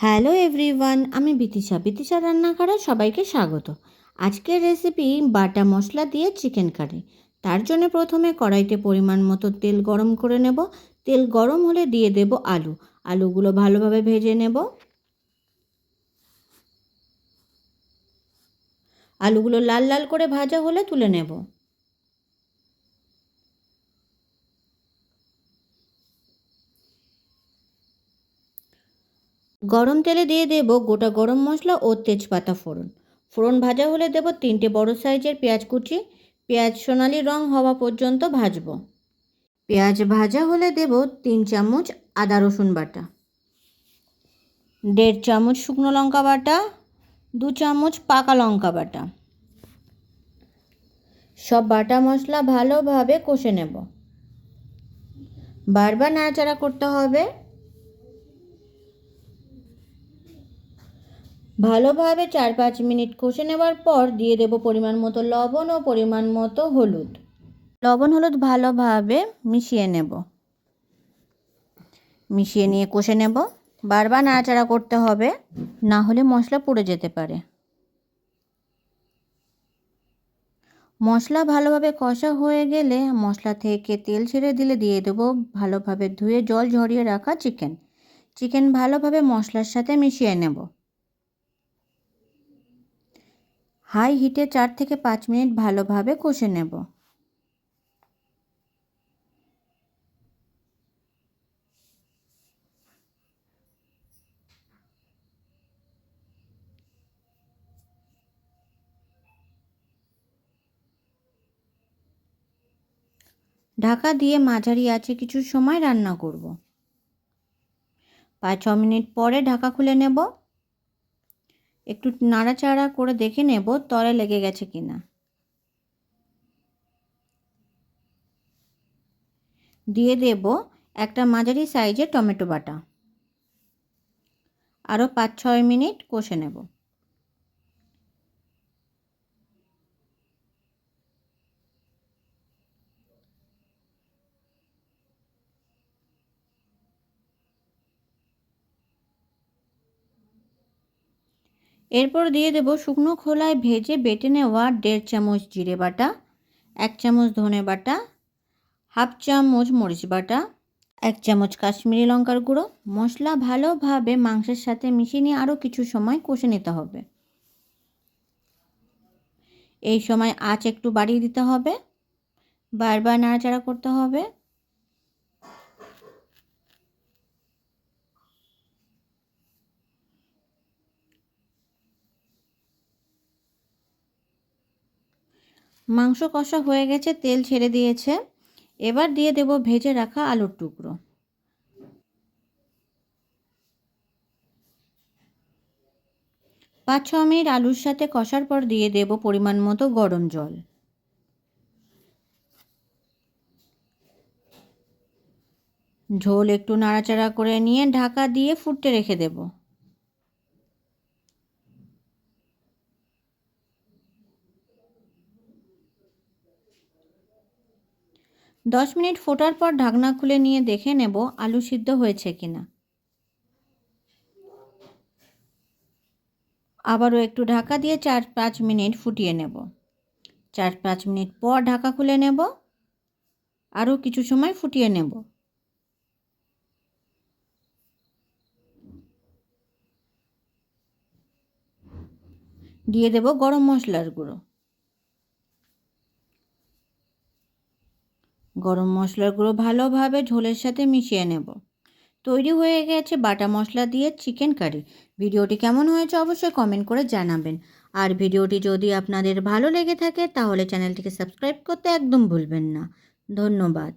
Hello everyone, আমি বিতিশা রান্নাঘরে সবাইকে স্বাগত। আজকের রেসিপি বাটা মশলা দিয়ে চিকেন কারি। তার জন্য প্রথমে কড়াইতে পরিমাণ মতো তেল গরম করে নেব। তেল গরম হলে দিয়ে দেব আলুগুলো ভালোভাবে ভেজে নেব। আলুগুলো লাল লাল করে ভাজা হলে তুলে নেব। গরম তেলে দিয়ে দেব গোটা গরম মশলা ও তেজপাতা ফোড়ন ভাজা হলে দেব 3টে বড় সাইজের পেঁয়াজ কুচি। পেঁয়াজ সোনালি রং হওয়া পর্যন্ত ভাজবো। পেঁয়াজ ভাজা হলে দেব 3 চামচ আদা রসুন বাটা, 1.5 চামচ শুকনো লঙ্কা বাটা, 2 চামচ পাকা লঙ্কা বাটা। সব বাটা মশলা ভালোভাবে কষে নেব। বারবার নাড়াচাড়া করতে হবে। ভালোভাবে 4-5 মিনিট কষে নেওয়ার পর দিয়ে দেব পরিমাণ মতো লবণ ও পরিমাণ মতো হলুদ। লবণ হলুদ ভালোভাবে মিশিয়ে নেব। মিশিয়ে নিয়ে কষে নেব। বারবার নাড়াচাড়া করতে হবে, না হলে মশলা পুড়ে যেতে পারে। মশলা ভালোভাবে কষা হয়ে গেলে মশলা থেকে তেল ছেড়ে দিলে দিয়ে দেবো ভালোভাবে ধুয়ে জল ঝরিয়ে রাখা চিকেন ভালোভাবে মশলার সাথে মিশিয়ে নেব। হাই হিটে 4 থেকে 5 মিনিট ভালোভাবে কষে নেব। ঢাকা দিয়ে মাঝারি আঁচে কিছু সময় রান্না করব। 5-6 মিনিট পরে ঢাকা খুলে নেব। একটু নাড়াচাড়া করে দেখে নেব তলে লেগে গেছে কিনা। দিয়ে দেব একটা মাঝারি সাইজের টমেটো বাটা। আরও 5-6 মিনিট কষে নেব। এরপর দিয়ে দেব শুকনো খোলায় ভেজে বেটে নেওয়া 1.5 চামচ জিরে বাটা, 1 চামচ ধনে বাটা, 1/2 চামচ মরিচ বাটা, 1 চামচ কাশ্মীরি লঙ্কার গুঁড়ো। মশলা ভালোভাবে মাংসের সাথে মিশিয়ে নিয়ে আরও কিছু সময় কষে নিতে হবে। এই সময় আঁচ একটু বাড়িয়ে দিতে হবে। বারবার নাড়াচাড়া করতে হবে। মাংস কষা হয়ে গেছে, তেল ছেড়ে দিয়েছে। এবার দিয়ে দেব ভেজে রাখা আলুর টুকরো। 5-6 মিনিট আলুর সাথে কষার পর দিয়ে দেব পরিমাণ মতো গরম জল। ঝোল একটু নাড়াচাড়া করে নিয়ে ঢাকা দিয়ে ফুটতে রেখে দেব। 10 মিনিট ফোটার পর ঢাকনা খুলে নিয়ে দেখে নেব আলু সিদ্ধ হয়েছে কিনা। আবারও একটু ঢাকা দিয়ে 4-5 মিনিট ফুটিয়ে নেব। 4-5 মিনিট পর ঢাকা খুলে নেব। আরও কিছু সময় ফুটিয়ে নেব। দিয়ে দেব গরম মশলার গুঁড়ো। গরম মশলার গুঁড়ো ভালোভাবে ঝোলের সাথে মিশিয়ে নেব। তৈরি হয়ে গেছে বাটা মশলা দিয়ে চিকেন কারি। ভিডিওটি কেমন হয়েছে অবশ্যই কমেন্ট করে জানাবেন। আর ভিডিওটি যদি আপনাদের ভালো লেগে থাকে তাহলে চ্যানেলটিকে সাবস্ক্রাইব করতে একদম ভুলবেন না। ধন্যবাদ।